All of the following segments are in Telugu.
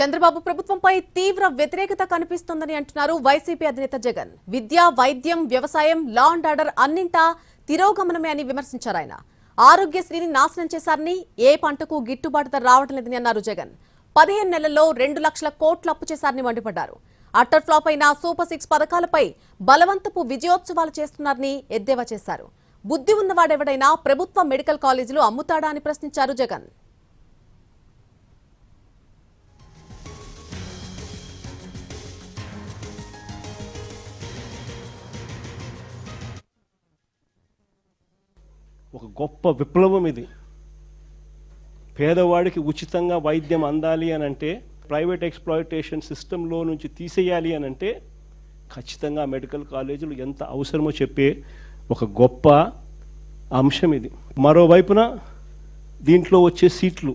చంద్రబాబు ప్రభుత్వంపై తీవ్ర వ్యతిరేకత కనిపిస్తోందని అంటున్నారు వైసీపీ అధినేత జగన్. విద్య, వైద్యం, వ్యవసాయం, లా అండ్ ఆర్డర్ అన్నింటా తిరోగమనమే అని విమర్శించారు ఆయన. ఆరోగ్యశ్రీని నాశనం చేశారని, ఏ పంటకు గిట్టుబాటు ధర రావడం లేదని అన్నారు జగన్. 15 నెలల్లో 2 లక్షల కోట్లు అప్పు చేశారని మండిపడ్డారు. అట్టర్ ఫ్లాప్ అయిన సూపర్ 6 పథకాలపై బలవంతపు విజయోత్సవాలు చేస్తున్నారని ఎద్దేవా చేశారు. బుద్ధి ఉన్నవాడెవడైనా ప్రభుత్వ మెడికల్ కాలేజీలు అమ్ముతాడా అని ప్రశ్నించారు జగన్. ఒక గొప్ప విప్లవం ఇది. పేదవాడికి ఉచితంగా వైద్యం అందాలి అని అంటే, ప్రైవేట్ ఎక్స్‌ప్లాయిటేషన్ సిస్టంలో నుంచి తీసేయాలి అని అంటే ఖచ్చితంగా మెడికల్ కాలేజీలు ఎంత అవసరమో చెప్పే ఒక గొప్ప అంశం ఇది. మరోవైపున దీంట్లో వచ్చే సీట్లు,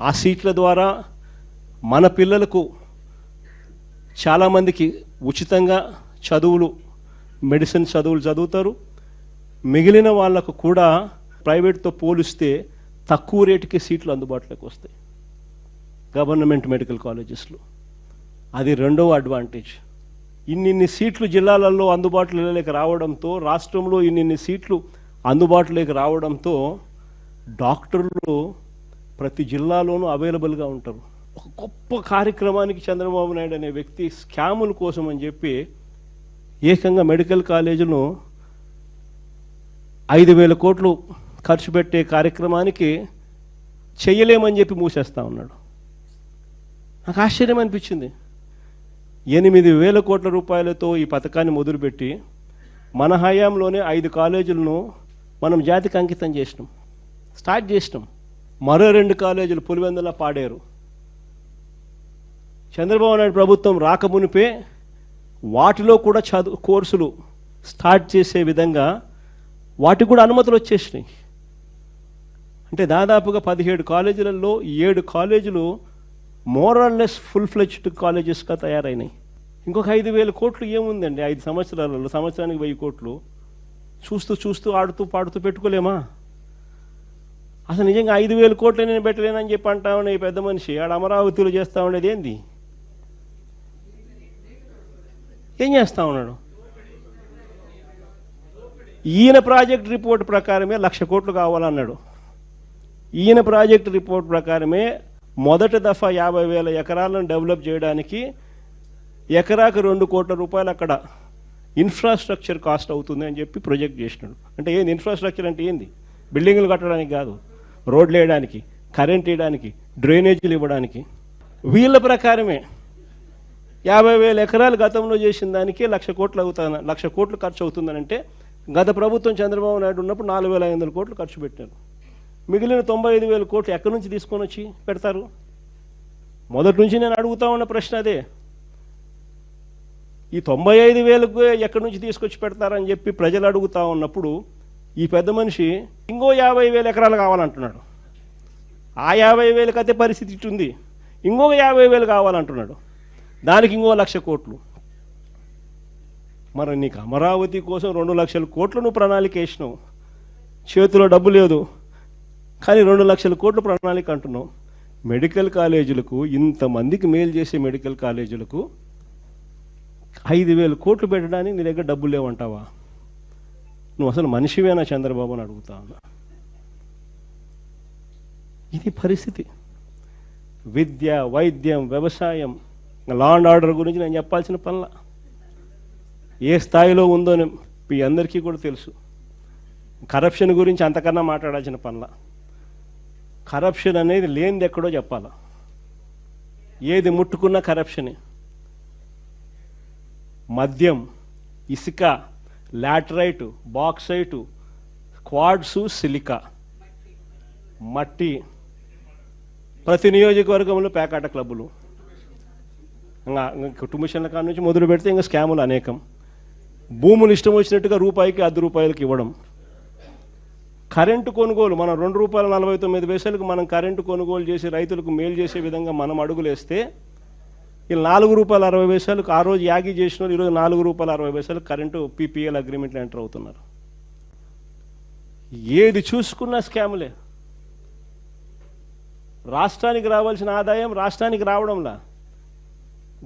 ఆ సీట్ల ద్వారా మన పిల్లలకు చాలామందికి ఉచితంగా చదువులు, మెడిసిన్ చదువులు చదువుతారు. మిగిలిన వాళ్ళకు కూడా ప్రైవేట్తో పోలిస్తే తక్కువ రేటుకి సీట్లు అందుబాటులోకి వస్తాయి గవర్నమెంట్ మెడికల్ కాలేజెస్లో. అది రెండవ అడ్వాంటేజ్. ఇన్నిన్ని సీట్లు జిల్లాలలో అందుబాటులోకి రావడంతో, రాష్ట్రంలో ఇన్నిన్ని సీట్లు అందుబాటులోకి రావడంతో డాక్టర్లు ప్రతి జిల్లాలోనూ అవైలబుల్గా ఉంటారు. ఒక గొప్ప కార్యక్రమానికి చంద్రబాబు నాయుడు అనే వ్యక్తి స్కాముల కోసం అని చెప్పి ఏకంగా మెడికల్ కాలేజీను 5,000 కోట్లు ఖర్చు పెట్టే కార్యక్రమానికి చెయ్యలేమని చెప్పి మూసేస్తా ఉన్నాడు. నాకు ఆశ్చర్యం అనిపించింది. 8,000 కోట్ల రూపాయలతో ఈ పథకాన్ని మొదలుపెట్టి మన హయాంలోనే 5 కాలేజీలను మనం జాతికి అంకితం చేసినాం, స్టార్ట్ చేసినాం. మరో 2 కాలేజీలు పులివెందుల పాడేరు. చంద్రబాబు నాయుడు ప్రభుత్వం రాకమునిపే వాటిలో కూడా కోర్సులు స్టార్ట్ చేసే విధంగా వాటికి కూడా అనుమతులు వచ్చేసినాయి. అంటే దాదాపుగా 17 కాలేజీలలో 7 కాలేజీలు మోరల్లెస్ ఫుల్ ఫ్లెడ్జ్డ్ కాలేజెస్గా తయారైనాయి. ఇంకొక 5,000 కోట్లు ఏముందండి 5 సంవత్సరాలలో? సంవత్సరానికి 1000 కోట్లు చూస్తూ ఆడుతూ పాడుతూ పెట్టుకోలేమా? అసలు నిజంగా 5,000 కోట్లు నేను పెట్టలేనని చెప్పి అంటా ఉండే ఈ పెద్ద మనిషి ఆడ అమరావతిలో చేస్తూ ఉండేది ఏంది? ఏం చేస్తూ ఉన్నాడు? ఈయన ప్రాజెక్ట్ రిపోర్ట్ ప్రకారమే 1,00,000 కోట్లు కావాలన్నాడు. ఈయన ప్రాజెక్ట్ రిపోర్ట్ ప్రకారమే మొదటి దఫా 50,000 ఎకరాలను డెవలప్ చేయడానికి ఎకరాకు 2 కోట్ల రూపాయలు అక్కడ ఇన్ఫ్రాస్ట్రక్చర్ కాస్ట్ అవుతుంది అని చెప్పి ప్రొజెక్ట్ చేసినాడు. అంటే ఏంది ఇన్ఫ్రాస్ట్రక్చర్ అంటే ఏంది? బిల్డింగులు కట్టడానికి కాదు, రోడ్లు వేయడానికి, కరెంట్ వేయడానికి, డ్రైనేజీలు ఇవ్వడానికి. వీళ్ళ ప్రకారమే 50,000 ఎకరాలు గతంలో చేసిన దానికి 1,00,000 కోట్లు అవుతాను, 1,00,000 కోట్లు ఖర్చు అవుతుందనంటే గత ప్రభుత్వం చంద్రబాబు నాయుడు ఉన్నప్పుడు 4,500 కోట్లు ఖర్చు పెట్టారు. మిగిలిన 95,000 కోట్లు ఎక్కడి నుంచి తీసుకొని వచ్చి పెడతారు? మొదటి నుంచి నేను అడుగుతా ఉన్న ప్రశ్న అదే. ఈ 95,000కు ఎక్కడి నుంచి తీసుకొచ్చి పెడతారని చెప్పి ప్రజలు అడుగుతా ఉన్నప్పుడు ఈ పెద్ద మనిషి ఇంకో 50,000 ఎకరాలు కావాలంటున్నాడు. ఆ 50,000కి అదే పరిస్థితి ఉంది. ఇంకొక 50,000 కావాలంటున్నాడు. దానికి ఇంకో 1,00,000 కోట్లు. మరి నీకు అమరావతి కోసం 2,00,000 కోట్లు నువ్వు ప్రణాళిక వేసినావు, చేతిలో డబ్బు లేదు, కానీ 2,00,000 కోట్లు ప్రణాళిక అంటున్నావు. మెడికల్ కాలేజీలకు, ఇంతమందికి మేలు చేసే మెడికల్ కాలేజీలకు 5,000 కోట్లు పెట్టడానికి నీ దగ్గర డబ్బులు లేవంటావా? నువ్వు అసలు మనిషివేనా చంద్రబాబు అని అడుగుతా ఉన్నా. ఇది పరిస్థితి. విద్య, వైద్యం, వ్యవసాయం, లా అండ్ ఆర్డర్ గురించి నేను చెప్పాల్సిన పనుల ఏ స్థాయిలో ఉందో మీ అందరికీ కూడా తెలుసు. కరప్షన్ గురించి అంతకన్నా మాట్లాడాల్సిన పనుల. కరప్షన్ అనేది లేనిది ఎక్కడో చెప్పాలా. ఏది ముట్టుకున్నా కరప్షనే. మద్యం, ఇసుక, లాటరైటు, బాక్సైటు, క్వాడ్సు, సిలికా, మట్టి, ప్రతి నియోజకవర్గంలో పేకాట క్లబ్బులు, ఇంకా కుటుంబిషన్ల కాడ నుంచి మొదలు పెడితే ఇంకా స్కాములు అనేకం. భూములు ఇష్టం వచ్చినట్టుగా రూపాయికి 10 రూపాయలకి ఇవ్వడం. కరెంటు కొనుగోలు మనం ₹2.49 మనం కరెంటు కొనుగోలు చేసి రైతులకు మేలు చేసే విధంగా మనం అడుగులేస్తే వీళ్ళు ₹4.60 ఆ రోజు యాగి చేసిన వాళ్ళు ఈరోజు ₹4.60 కరెంటు పీపీఎల్ అగ్రిమెంట్లు ఎంటర్ అవుతున్నారు. ఏది చూసుకున్నా స్కాములే. రాష్ట్రానికి రావాల్సిన ఆదాయం రాష్ట్రానికి రావడంలా,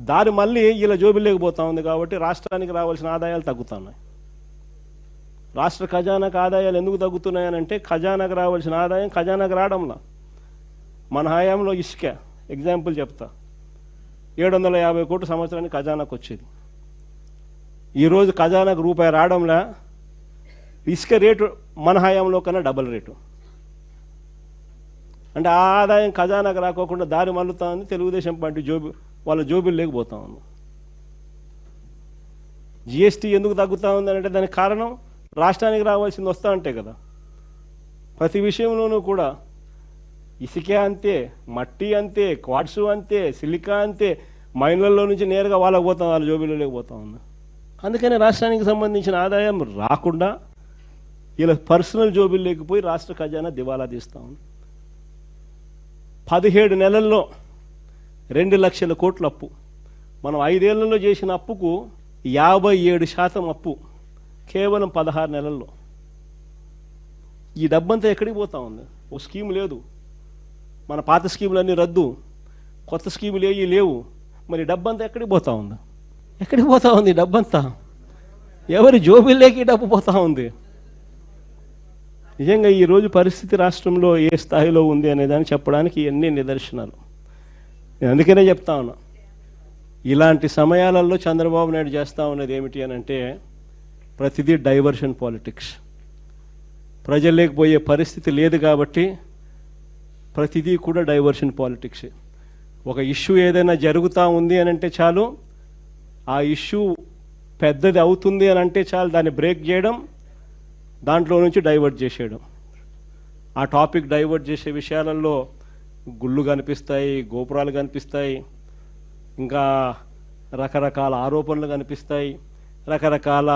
దారి మళ్ళీ ఇలా జోబిల్లోకి పోతా ఉంది. కాబట్టి రాష్ట్రానికి రావాల్సిన ఆదాయాలు తగ్గుతున్నాయి. రాష్ట్ర ఖజానాకు ఆదాయాలు ఎందుకు తగ్గుతున్నాయనంటే ఖజానాకు రావాల్సిన ఆదాయం ఖజానాకు రావడంలా. మన హయాంలో ఇసుక ఎగ్జాంపుల్ చెప్తా, 750 కోట్ల సంవత్సరానికి ఖజానాకు వచ్చేది. ఈరోజు ఖజానాకు రూపాయి రావడంలా, ఇసుక రేటు మన హయాంలో కన్నా డబల్ రేటు. అంటే ఆ ఆదాయం ఖజానాకు రాకోకుండా దారి మళ్ళుతా ఉంది. తెలుగుదేశం పార్టీ వాళ్ళ జోబులు లేకపోతా ఉంది. జిఎస్టీ ఎందుకు తగ్గుతూ ఉంది అంటే దానికి కారణం రాష్ట్రానికి రావాల్సింది వస్తూ ఉంటే కదా. ప్రతి విషయంలోనూ కూడా ఇసుకే అంతే, మట్టి అంతే, క్వార్ట్సు అంతే, సిలికా అంతే, మైన్లలో నుంచి నేరుగా వాళ్ళకి పోతాం, వాళ్ళ జోబీలో లేకపోతా ఉంది. అందుకని రాష్ట్రానికి సంబంధించిన ఆదాయం రాకుండా ఇలా పర్సనల్ జోబీలు లేకపోయి రాష్ట్ర ఖజానా దివాలా తీస్తూ ఉంది. 17 నెలల్లో 2 లక్షల కోట్ల అప్పు. మనం 5 ఏళ్లలో చేసిన అప్పుకు 57% అప్పు కేవలం 16 నెలల్లో. ఈ డబ్బంతా ఎక్కడికి పోతా ఉంది? ఓ స్కీమ్ లేదు, మన పాత స్కీములన్నీ రద్దు, కొత్త స్కీములు ఏవి లేవు. మరి డబ్బంతా ఎక్కడికి పోతా ఉంది? ఎక్కడికి పోతా ఉంది డబ్బంతా? ఎవరి జోబిల్లోకి డబ్బు పోతా ఉంది? నిజంగా ఈరోజు పరిస్థితి రాష్ట్రంలో ఏ స్థాయిలో ఉంది అనేదాన్ని చెప్పడానికి ఎన్ని నిదర్శనాలు. నేను అందుకనే చెప్తా ఉన్నా, ఇలాంటి సమయాలలో చంద్రబాబు నాయుడు చేస్తూ ఉన్నది ఏమిటి అని అంటే ప్రతిదీ డైవర్షన్ పాలిటిక్స్. ప్రజల్లోకి పోయే పరిస్థితి లేదు కాబట్టి ప్రతిదీ కూడా డైవర్షన్ పాలిటిక్స్. ఒక ఇష్యూ ఏదైనా జరుగుతూ ఉంది అని అంటే చాలు, ఆ ఇష్యూ పెద్దది అవుతుంది అని అంటే చాలు దాన్ని బ్రేక్ చేయడం, దాంట్లో నుంచి డైవర్ట్ చేసేయడం. ఆ టాపిక్ డైవర్ట్ చేసే విషయాలలో గుళ్ళు కనిపిస్తాయి, గోపురాలు కనిపిస్తాయి, ఇంకా రకరకాల ఆరోపణలు కనిపిస్తాయి, రకరకాల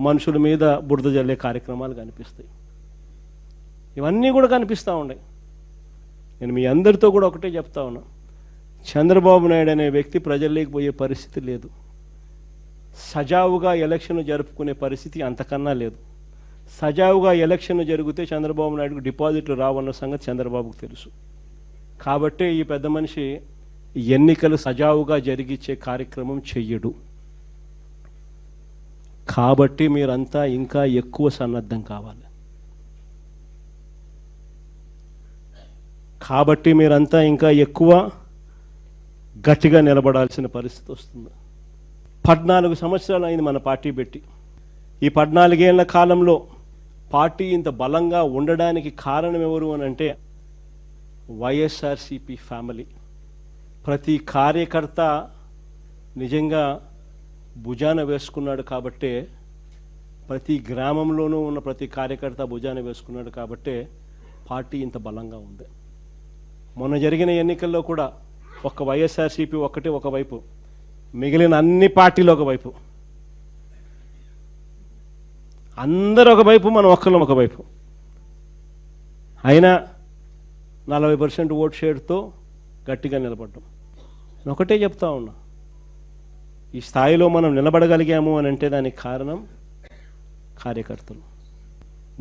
మనుషుల మీద బురద జల్లే కార్యక్రమాలు కనిపిస్తాయి. ఇవన్నీ కూడా కనిపిస్తూ ఉన్నాయి. నేను మీ అందరితో కూడా ఒకటే చెప్తా ఉన్నా, చంద్రబాబు నాయుడు అనే వ్యక్తి ప్రజల్లోకి పోయే పరిస్థితి లేదు. సజావుగా ఎలక్షన్ జరుపుకునే పరిస్థితి అంతకన్నా లేదు. సజావుగా ఎలక్షన్ జరిగితే చంద్రబాబు నాయుడుకు డిపాజిట్లు రావన్న సంగతి చంద్రబాబుకు తెలుసు. కాబట్టే ఈ పెద్ద మనిషి ఎన్నికలు సజావుగా జరిగించే కార్యక్రమం చెయ్యడు. కాబట్టి మీరంతా ఇంకా ఎక్కువ సన్నద్ధం కావాలి. కాబట్టి మీరంతా ఇంకా ఎక్కువ గట్టిగా నిలబడాల్సిన పరిస్థితి వస్తుంది. 14 సంవత్సరాలు అయింది మన పార్టీ పెట్టి. ఈ 14 ఏళ్ల కాలంలో పార్టీ ఇంత బలంగా ఉండడానికి కారణం ఎవరు అని అంటే వైఎస్ఆర్సిపి ఫ్యామిలీ. ప్రతి కార్యకర్త నిజంగా భుజాన వేసుకున్నాడు కాబట్టే, ప్రతి గ్రామంలోనూ ఉన్న ప్రతి కార్యకర్త భుజాన వేసుకున్నాడు కాబట్టే పార్టీ ఇంత బలంగా ఉంది. మొన్న జరిగిన ఎన్నికల్లో కూడా ఒక్క వైఎస్ఆర్సిపి ఒక్కటే ఒకవైపు, మిగిలిన అన్ని పార్టీలు ఒకవైపు, అందరూ ఒకవైపు, మనం ఒక్కళ్ళం ఒకవైపు. అయినా 40% ఓట్ షేర్తో గట్టిగా నిలబడ్డాం. నేను ఒకటే చెప్తా ఉన్నా, ఈ స్థాయిలో మనం నిలబడగలిగాము అని అంటే దానికి కారణం కార్యకర్తలు.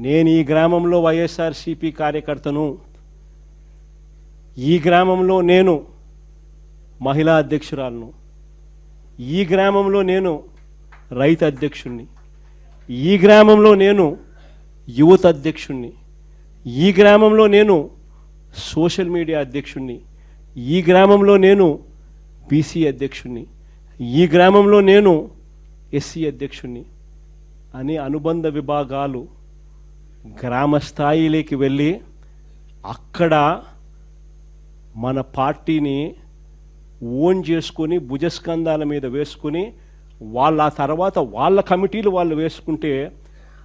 నేను ఈ గ్రామంలో వైఎస్ఆర్సిపి కార్యకర్తను, ఈ గ్రామంలో నేను మహిళా అధ్యక్షురాలను, ఈ గ్రామంలో నేను రైతు అధ్యక్షుణ్ణి, ఈ గ్రామంలో నేను యువత అధ్యక్షుణ్ణి, ఈ గ్రామంలో నేను సోషల్ మీడియా అధ్యక్షుణ్ణి, ఈ గ్రామంలో నేను బీసీ అధ్యక్షుణ్ణి, ఈ గ్రామంలో నేను ఎస్సీ అధ్యక్షుణ్ణి అని అనుబంధ విభాగాలు గ్రామ స్థాయిలోకి వెళ్ళి అక్కడ మన పార్టీని ఓన్ చేసుకొని భుజస్కంధాల మీద వేసుకొని వాళ్ళ ఆ తర్వాత వాళ్ళ కమిటీలు వాళ్ళు వేసుకుంటే,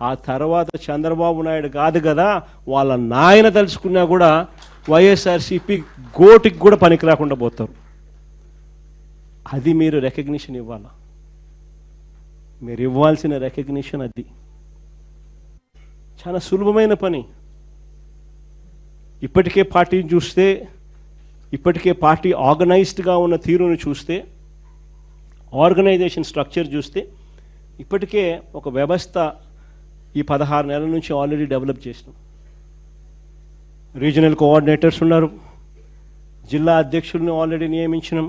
ఆ తర్వాత చంద్రబాబు నాయుడు కాదు కదా వాళ్ళ నాయన తలుచుకున్నా కూడా వైఎస్ఆర్సిపి గోటికి కూడా పనికి రాకుండా పోతారు. అది మీరు రికగ్నిషన్ ఇవ్వాలా. మీరు ఇవ్వాల్సిన రికగ్నిషన్ అది. చాలా సులభమైన పని. ఇప్పటికే పార్టీని చూస్తే, ఇప్పటికే పార్టీ ఆర్గనైజ్డ్గా ఉన్న తీరును చూస్తే, ఆర్గనైజేషన్ స్ట్రక్చర్ చూస్తే, ఇప్పటికే ఒక వ్యవస్థ ఈ 16 నెలల నుంచి ఆల్రెడీ డెవలప్ చేసినాం. రీజనల్ కోఆర్డినేటర్స్ ఉన్నారు, జిల్లా అధ్యక్షుల్ని ఆల్రెడీ నియమించినాం,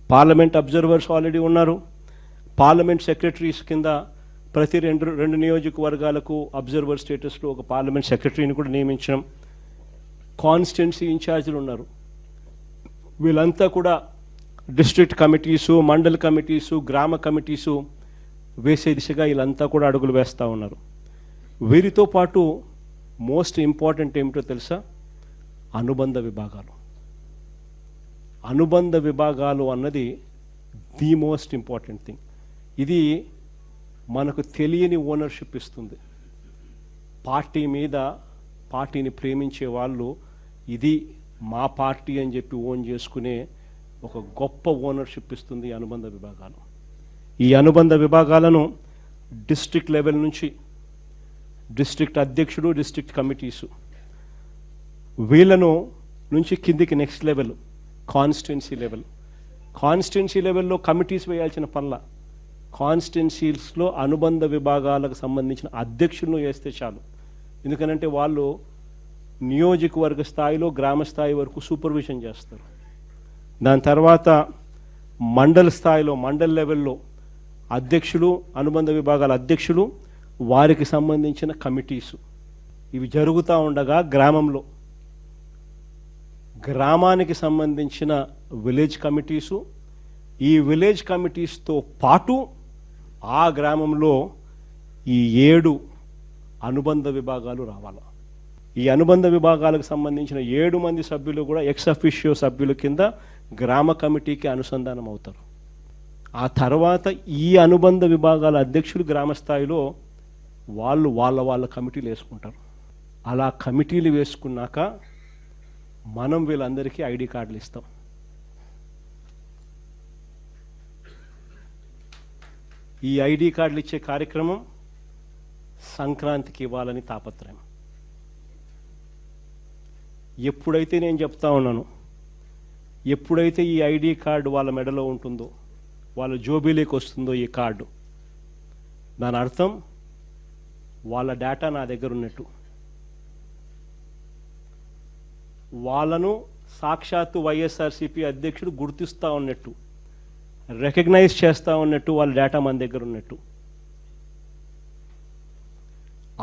పార్లమెంట్ అబ్జర్వర్స్ ఆల్రెడీ ఉన్నారు, పార్లమెంట్ సెక్రటరీస్ కింద ప్రతి రెండు నియోజకవర్గాలకు అబ్జర్వర్ స్టేటస్లో ఒక పార్లమెంట్ సెక్రటరీని కూడా నియమించినాం, కాన్స్టిట్యున్సీ ఇన్ఛార్జీలు ఉన్నారు. వీళ్ళంతా కూడా డిస్ట్రిక్ట్ కమిటీసు, మండల్ కమిటీసు, గ్రామ కమిటీసు వేసే దిశగా వీళ్ళంతా కూడా అడుగులు వేస్తూ ఉన్నారు. వీరితో పాటు మోస్ట్ ఇంపార్టెంట్ ఏమిటో తెలుసా? అనుబంధ విభాగాలు. అనుబంధ విభాగాలు అన్నది ది మోస్ట్ ఇంపార్టెంట్ థింగ్. ఇది మనకు తెలియని ఓనర్షిప్ ఇస్తుంది. పార్టీ మీద, పార్టీని ప్రేమించే వాళ్ళు ఇది మా పార్టీ అని చెప్పి ఓన్ చేసుకునే ఒక గొప్ప ఓనర్షిప్ ఇస్తుంది ఈ అనుబంధ విభాగాలు. ఈ అనుబంధ విభాగాలను డిస్ట్రిక్ట్ లెవెల్ నుంచి డిస్ట్రిక్ట్ అధ్యక్షుడు, డిస్ట్రిక్ట్ కమిటీసు, వీళ్ళను నుంచి కిందికి next level constituency level. Constituency లెవెల్లో కమిటీస్ వేయాల్సిన పనుల, కాన్స్టిట్యున్సీస్లో అనుబంధ విభాగాలకు సంబంధించిన అధ్యక్షులను వేస్తే చాలు. ఎందుకనంటే వాళ్ళు నియోజకవర్గ స్థాయిలో గ్రామ స్థాయి వరకు సూపర్విజన్ చేస్తారు. దాని తర్వాత మండల స్థాయిలో, మండల్ లెవెల్లో అధ్యక్షులు, అనుబంధ విభాగాల అధ్యక్షులు, వారికి సంబంధించిన కమిటీసు, ఇవి జరుగుతూ ఉండగా గ్రామంలో గ్రామానికి సంబంధించిన విలేజ్ కమిటీసు, ఈ విలేజ్ కమిటీస్తో పాటు ఆ గ్రామంలో ఈ 7 అనుబంధ విభాగాలు రావాలి. ఈ అనుబంధ విభాగాలకు సంబంధించిన 7 మంది సభ్యులు కూడా ఎక్స్ అఫిషియో సభ్యుల కింద గ్రామ కమిటీకి అనుసంధానం అవుతారు. ఆ తర్వాత ఈ అనుబంధ విభాగాల అధ్యక్షులు గ్రామ స్థాయిలో వాళ్ళు వాళ్ళ కమిటీలు వేసుకుంటారు. అలా కమిటీలు వేసుకున్నాక మనం వీళ్ళందరికీ ఐడి కార్డులు ఇస్తాం. ఈ ఐడి కార్డులు ఇచ్చే కార్యక్రమం సంక్రాంతికి ఇవ్వాలని తాపత్రయం. ఎప్పుడైతే నేను చెప్తా ఉన్నాను, ఎప్పుడైతే ఈ ఐడి కార్డు వాళ్ళ మెడలో ఉంటుందో, వాళ్ళ జోబీలోకి వస్తుందో ఈ కార్డు, దాని అర్థం వాళ్ళ డేటా నా దగ్గర ఉన్నట్టు. వాళ్ళను సాక్షాత్తు వైఎస్ఆర్సీపీ అధ్యక్షుడు గుర్తిస్తూ ఉన్నట్టు, రికగ్నైజ్ చేస్తూ ఉన్నట్టు, వాళ్ళ డేటా మన దగ్గర ఉన్నట్టు.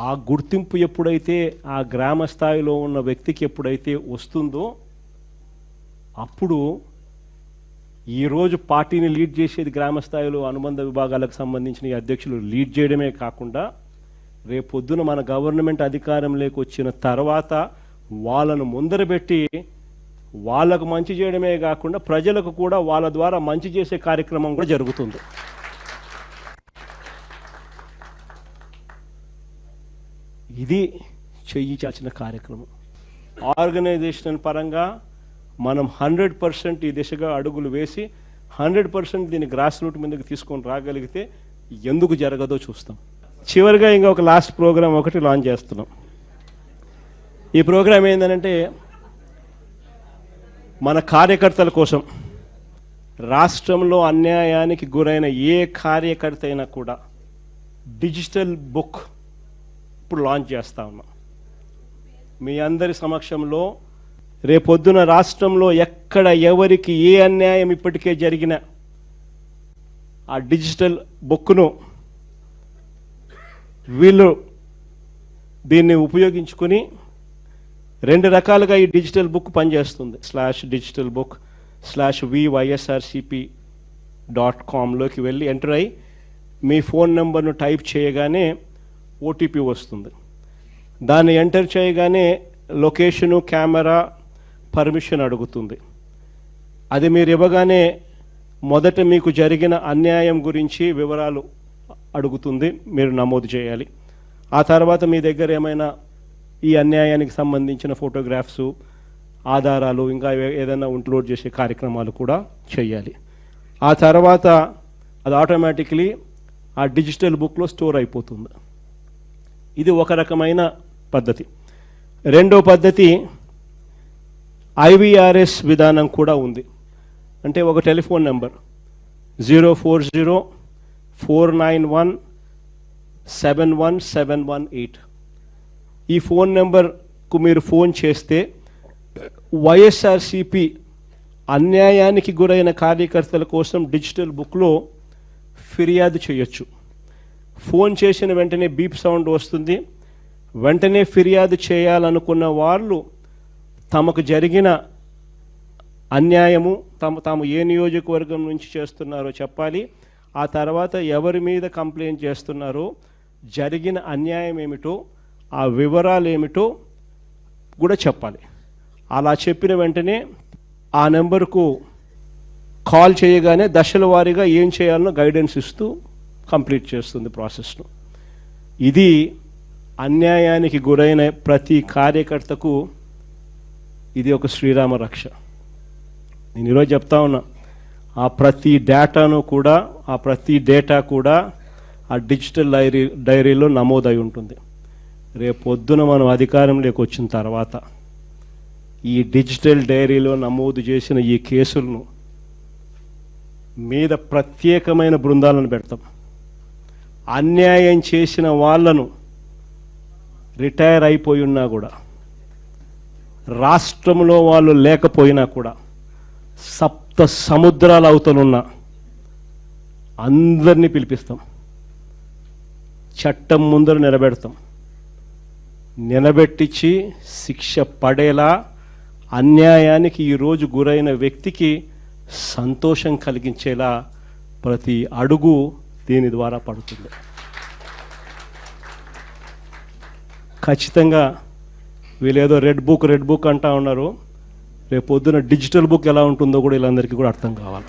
ఆ గుర్తింపు ఎప్పుడైతే ఆ గ్రామ స్థాయిలో ఉన్న వ్యక్తికి ఎప్పుడైతే వస్తుందో, అప్పుడు ఈరోజు పార్టీని లీడ్ చేసేది గ్రామ స్థాయిలో అనుబంధ విభాగాలకు సంబంధించిన ఈ అధ్యక్షులు లీడ్ చేయడమే కాకుండా, రేపొద్దున మన గవర్నమెంట్ అధికారంలోకి వచ్చిన తర్వాత వాళ్ళను ముందర పెట్టి వాళ్ళకు మంచి చేయడమే కాకుండా ప్రజలకు కూడా వాళ్ళ ద్వారా మంచి చేసే కార్యక్రమం కూడా జరుగుతుంది. ఇది చేయించాల్సిన కార్యక్రమం. ఆర్గనైజేషనల్ పరంగా మనం 100% ఈ దిశగా అడుగులు వేసి 100% దీన్ని గ్రాస్ రూట్ మీదకి తీసుకొని రాగలిగితే ఎందుకు జరగదో చూస్తాం. చివరిగా ఇంకా ఒక లాస్ట్ ప్రోగ్రాం ఒకటి లాంచ్ చేస్తున్నాం. ఈ ప్రోగ్రాం ఏంటంటే మన కార్యకర్తల కోసం, రాష్ట్రంలో అన్యాయానికి గురైన ఏ కార్యకర్త అయినా కూడా డిజిటల్ బుక్ ఇప్పుడు లాంచ్ చేస్తా ఉన్నాం. మీ అందరి సమక్షంలో రేపొద్దున రాష్ట్రంలో ఎక్కడ ఎవరికి ఏ అన్యాయం ఇప్పటికే జరిగినా ఆ డిజిటల్ బుక్ను వీళ్ళు దీన్ని ఉపయోగించుకొని 2 రకాలుగా ఈ డిజిటల్ బుక్ పనిచేస్తుంది. /digitalbook/vySRCP.com లోకి వెళ్ళి ఎంటర్ అయ్యి మీ ఫోన్ నెంబర్ను టైప్ చేయగానే ఓటీపీ వస్తుంది. దాన్ని ఎంటర్ చేయగానే లొకేషను, కెమెరా, పర్మిషన్ అడుగుతుంది. అది మీరు ఇవ్వగానే మొదట మీకు జరిగిన అన్యాయం గురించి వివరాలు అడుగుతుంది, మీరు నమోదు చేయాలి. ఆ తర్వాత మీ దగ్గర ఏమైనా ఈ అన్యాయానికి సంబంధించిన ఫోటోగ్రాఫ్స్, ఆధారాలు, ఇంకా ఏదైనా అప్లోడ్ చేసే కార్యక్రమాలు కూడా చేయాలి. ఆ తర్వాత అది ఆటోమేటిక్లీ ఆ డిజిటల్ బుక్లో స్టోర్ అయిపోతుంది. ఇది ఒక రకమైన పద్ధతి. రెండో పద్ధతి IVRS విధానం కూడా ఉంది. అంటే ఒక టెలిఫోన్ నెంబర్ 04049171718. ఈ ఫోన్ నెంబర్కు మీరు ఫోన్ చేస్తే వైఎస్ఆర్సిపి అన్యాయానికి గురైన కార్యకర్తల కోసం డిజిటల్ బుక్లో ఫిర్యాదు చేయొచ్చు. ఫోన్ చేసిన వెంటనే బీప్ సౌండ్ వస్తుంది. వెంటనే ఫిర్యాదు చేయాలనుకున్న వాళ్ళు తమకు జరిగిన అన్యాయము తాము ఏ నియోజకవర్గం నుంచి చేస్తున్నారో చెప్పాలి. ఆ తర్వాత ఎవరి మీద కంప్లైంట్ చేస్తున్నారో, జరిగిన అన్యాయం ఏమిటో, ఆ వివరాలు ఏమిటో కూడా చెప్పాలి. అలా చెప్పిన వెంటనే ఆ నెంబర్కు కాల్ చేయగానే దశల వారీగా ఏం చేయాలనో గైడెన్స్ ఇస్తూ కంప్లీట్ చేస్తుంది ప్రాసెస్ను. ఇది అన్యాయానికి గురైన ప్రతి కార్యకర్తకు ఇది ఒక శ్రీరామ రక్ష. నేను ఈరోజు చెప్తా ఉన్నా, ఆ ప్రతి డేటా కూడా ఆ డిజిటల్ డైరీలో నమోదై ఉంటుంది. రేపొద్దున మనం అధికారంలోకి వచ్చిన తర్వాత ఈ డిజిటల్ డైరీలో నమోదు చేసిన ఈ కేసులను మీద ప్రత్యేకమైన బృందాలను పెడతాం. అన్యాయం చేసిన వాళ్ళను రిటైర్ అయిపోయి ఉన్నా కూడా, రాష్ట్రంలో వాళ్ళు లేకపోయినా కూడా, సప్త సముద్రాల అవతలున్న అందరినీ పిలిపిస్తాం. చట్టం ముందర నిలబెడతాం. నిలబెట్టించి శిక్ష పడేలా అన్యాయానికి ఈరోజు గురైన వ్యక్తికి సంతోషం కలిగించేలా ప్రతి అడుగు దీని ద్వారా పడుతుంది. ఖచ్చితంగా వీళ్ళేదో రెడ్ బుక్ అంటా ఉన్నారు. రేపు పొద్దున డిజిటల్ బుక్ ఎలా ఉంటుందో కూడా వీళ్ళందరికీ కూడా అర్థం కావాలి.